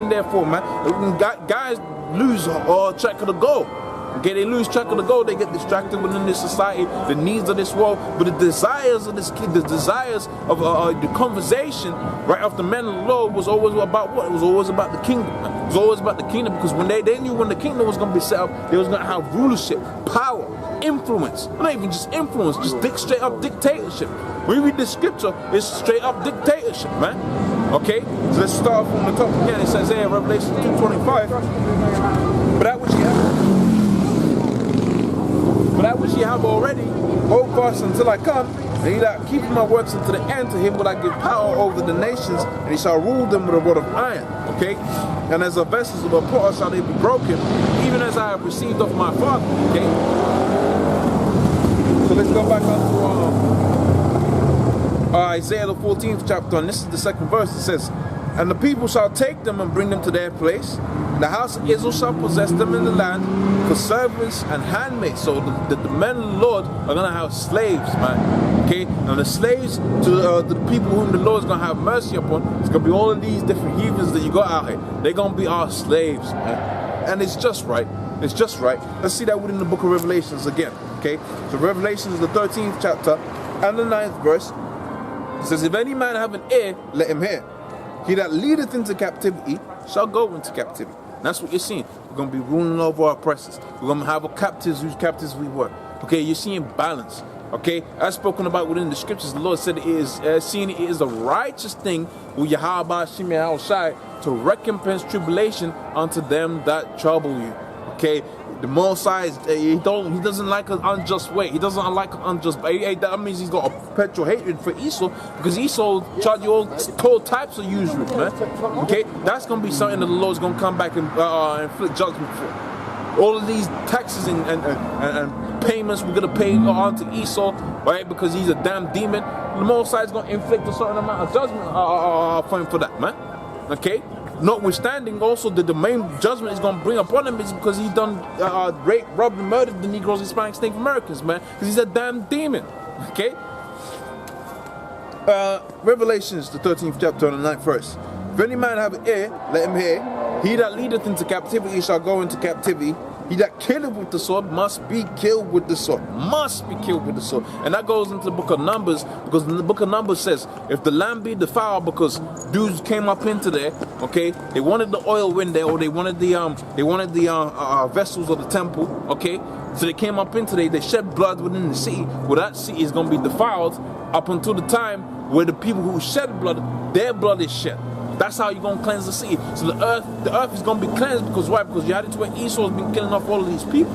Therefore, man, guys lose track of the goal. Okay, they lose track of the goal. They get distracted within this society, the needs of this world, but the desires of this kid, the desires of the conversation right after men of the Lord was always about what? It was always about the kingdom. Man. It was always about the kingdom, because when they knew when the kingdom was going to be set up, they was going to have rulership, power, influence. Not even just influence, just straight up dictatorship. When you read the scripture, it's straight up dictatorship, man. Okay, so let's start from the top again. It says here, Revelation 2:25. But that which ye have already, hold fast until I come, and he that keepeth my works unto the end, to him will I give power over the nations, and he shall rule them with a rod of iron. Okay, and as the vessels of a potter shall they be broken, even as I have received of my Father. Okay, so let's go back up to Isaiah the 14th chapter, and this is the second verse. It says, and the people shall take them and bring them to their place. The house of Israel shall possess them in the land for servants and handmaids. So the men of the Lord are going to have slaves, man. Okay, and the slaves to the people whom the Lord is going to have mercy upon, it's going to be all of these different heathens that you got out here. They're going to be our slaves, man. And it's just right. It's just right. Let's see that within the book of Revelations again. Okay, so Revelation is the 13th chapter and the 9th verse. It says, if any man have an ear, let him hear. He that leadeth into captivity shall go into captivity. That's what you're seeing. We're going to be ruling over our oppressors. We're going to have our captives whose captives we were. Okay, you're seeing balance. Okay, as spoken about within the scriptures, the Lord said it is seeing it is a righteous thing with Yahweh Shai to recompense tribulation unto them that trouble you. Okay, the Most High, he doesn't like an unjust way. He doesn't like an unjust way. That means he's got a perpetual hatred for Esau, because Esau charged you all types of usury, man. Okay, that's gonna be something that the Lord's gonna come back and inflict judgment for. All of these taxes and payments we're gonna pay on to Esau, right? Because he's a damn demon. The Most High is gonna inflict a certain amount of judgment for him for that, man. Okay. Notwithstanding, also the main judgment is going to bring upon him is because he's done raped, robbed, and murdered the Negroes, Hispanics, Native Americans, man. Because he's a damn demon. Okay. Revelations, the 13th chapter, and the 9th verse. If any man have an ear, let him hear. He that leadeth into captivity shall go into captivity. He that killeth with the sword must be killed with the sword. Must be killed with the sword. And that goes into the book of Numbers, because the book of Numbers says, if the land be defiled, because dudes came up into there, okay, they wanted the oil in there, or they wanted the vessels of the temple, okay, so they came up into there, they shed blood within the city. Well, that city is going to be defiled up until the time where the people who shed blood, their blood is shed. That's how you're going to cleanse the city. So the earth is going to be cleansed, because why? Because you had it to where Esau's been killing off all of these people.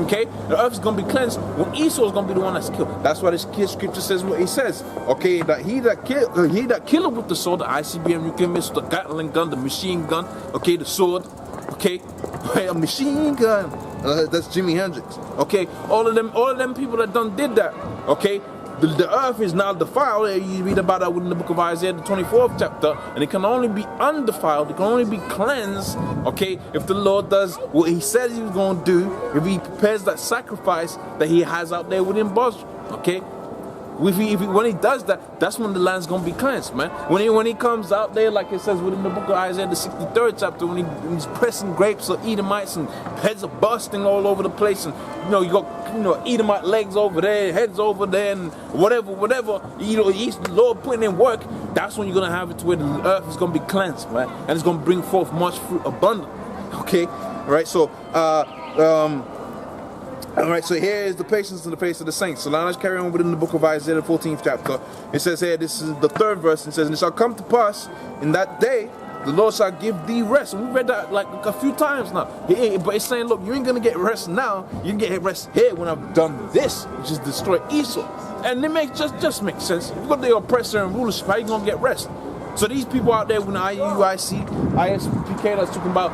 Okay? The earth is going to be cleansed when Esau's going to be the one that's killed. That's why this scripture says what he says. Okay? That he that killeth with the sword, the ICBM nuclear missile, the Gatling gun, the machine gun, okay, the sword, okay? A machine gun. That's Jimi Hendrix. Okay? All of them people that did that. Okay? The earth is now defiled. You read about that within the book of Isaiah, the 24th chapter, and it can only be undefiled, it can only be cleansed, okay, if the Lord does what he says he was going to do, if he prepares that sacrifice that he has out there within Bosra, okay? When he does that, that's when the land's going to be cleansed, man. When he comes out there, like it says within the book of Isaiah, the 63rd chapter, when he's pressing grapes of Edomites and heads are busting all over the place, and you got Edomite legs over there, heads over there, and whatever, he's the Lord putting in work, that's when you're going to have it to where the earth is going to be cleansed, man. And it's going to bring forth much fruit abundant, okay? All right, so, Alright, so here is the patience in the face of the saints. So now let's carry on within the book of Isaiah, the 14th chapter. It says here, this is the 3rd verse, it says, and it shall come to pass in that day, the Lord shall give thee rest. And we read that like a few times now. But it's saying, look, you ain't going to get rest now. You can get rest here when I've done this, which is destroy Esau. And it just makes sense. If you've got the oppressor and rulership, how you going to get rest? So these people out there, when the IUIC, ISPK, that's talking about,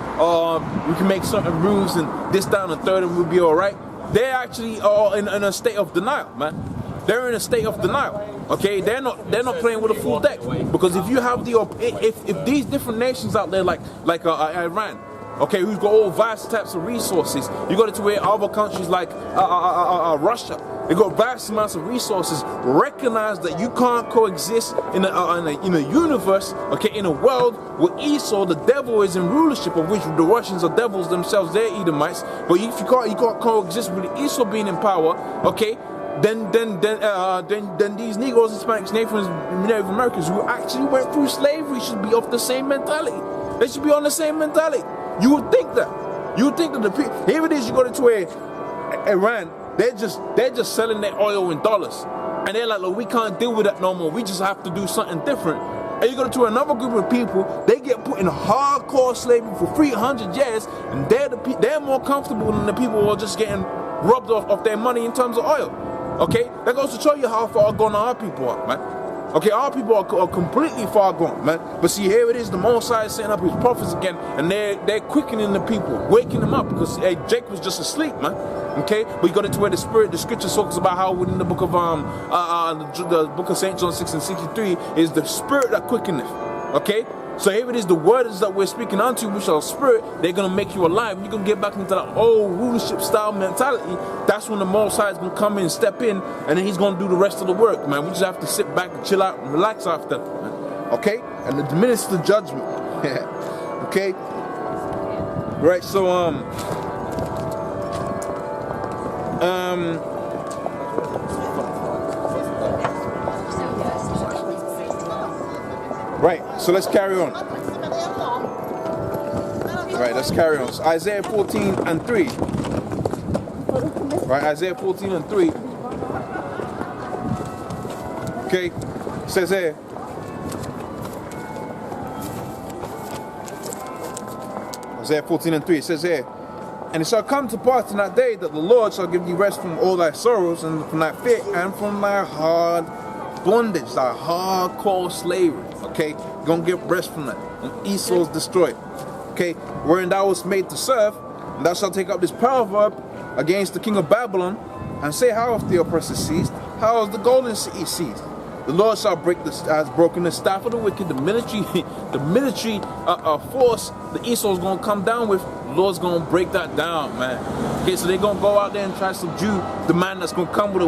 we can make certain rules and this, down, and third, and we'll be all right. They're actually in a state of denial, man. They're in a state of denial. Okay, they're not playing with a full deck, because if you have if these different nations out there like Iran, okay, who's got all vast types of resources. You got it to where other countries like Russia, they got vast amounts of resources. Recognize that you can't coexist in a universe, okay, in a world where Esau, the devil, is in rulership, of which the Russians are devils themselves, they're Edomites. But if you can't coexist with Esau being in power, okay, then these Negroes, Hispanics, Native Americans who actually went through slavery should be of the same mentality. They should be on the same mentality. You would think that. You would think that the people. Here it is. You go to where Iran. They're just selling their oil in dollars, and they're like, look, we can't deal with that no more. We just have to do something different. And you go to another group of people. They get put in hardcore slavery for 300 years, and they're more comfortable than the people who are just getting robbed of their money in terms of oil. Okay, that goes to show you how far gone our people are, man. Okay, our people are completely far gone, man. But see, here it is, the Most High is setting up his prophets again, and they're quickening the people, waking them up, because Jake was just asleep, man. Okay, but you got it to where the scripture talks about how within the book of the book of St. John 6 and 63 is the spirit that quickeneth. Okay, so here it is, the words that we're speaking unto you, which are spirit, they're gonna make you alive. You're gonna get back into that old rulership style mentality. That's when the Most High is gonna come in, step in, and then he's gonna do the rest of the work, man. We just have to sit back and chill out and relax after, man. Okay, and administer the judgment. Okay, right. So right, so let's carry on. Right, let's carry on. So Isaiah 14 and 3. Right, Isaiah 14 and 3. Okay, it says here. Isaiah 14 and 3, it says here. And it shall come to pass in that day that the Lord shall give thee rest from all thy sorrows, and from thy fear, and from thy hard bondage, thy hardcore slavery. Okay, you're gonna get rest from that. And Esau's destroyed. Okay, wherein thou wast made to serve, and thou shalt take up this proverb against the king of Babylon, and say, how hath the oppressor ceased? How has the golden city ceased? The Lord shall has broken the staff of the wicked, the military force that Esau's gonna come down with. The Lord's gonna break that down, man. Okay, so they're gonna go out there and try to subdue the man that's gonna come with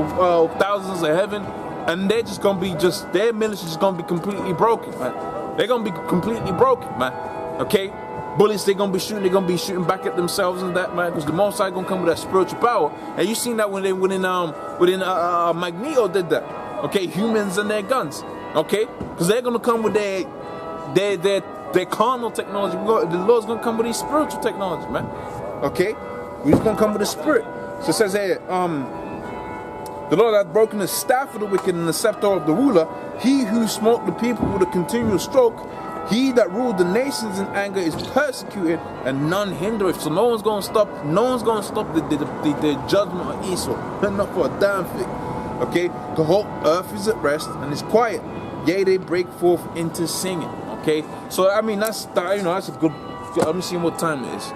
thousands of heaven, and they're just gonna be their military is gonna be completely broken, man. They're gonna be completely broken, man. Okay, bullets they're gonna be shooting back at themselves and that, man, because the Most High gonna come with that spiritual power. And you seen that when Magneto did that. Okay, humans and their guns. Okay, because they're gonna come with their carnal technology. The Lord's gonna come with his spiritual technology, man. Okay, he's gonna come with the spirit. So it says here, the Lord hath broken the staff of the wicked and the scepter of the ruler. He who smote the people with a continual stroke. He that ruled the nations in anger is persecuted, and none hindereth. So no one's gonna stop. No one's gonna stop the judgment of Esau. Not for a damn thing. Okay, the whole earth is at rest and is quiet. Yea, they break forth into singing. Okay, so I mean that's a good. Let me see what time it is.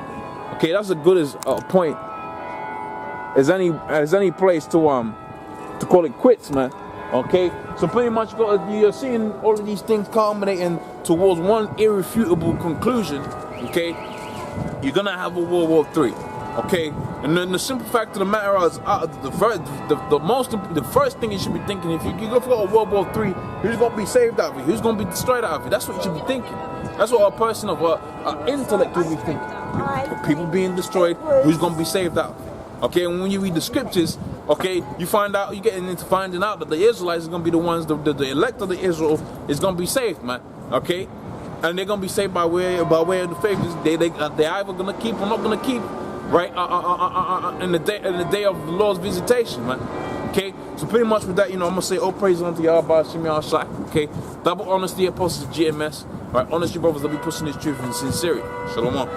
Okay, that's as good as point as any place to call it quits, man. Okay, so pretty much you're seeing all of these things culminating towards one irrefutable conclusion. Okay, you're gonna have a World War III. Okay, and then the simple fact of the matter is, the first thing you should be thinking, if you go for a World War III, who's gonna be saved out of it? Who's gonna be destroyed out of it? That's what you should be thinking. That's what a person of intellect will be thinking. People being destroyed, who's gonna be saved out of it? Okay, and when you read the scriptures, okay, you're getting into finding out that the Israelites are gonna be the ones, the elect of the Israel is gonna be saved, man. Okay, and they're gonna be saved by way of the faith. They're either gonna keep or not gonna keep. Right, in the day of the Lord's visitation, man. Okay, so pretty much with that, I'm gonna say all praise unto Yahweh, Shai. Okay, double honors the apostles of GMS. Right, honest you brothers that be pushing this truth in sincerity. Shalom.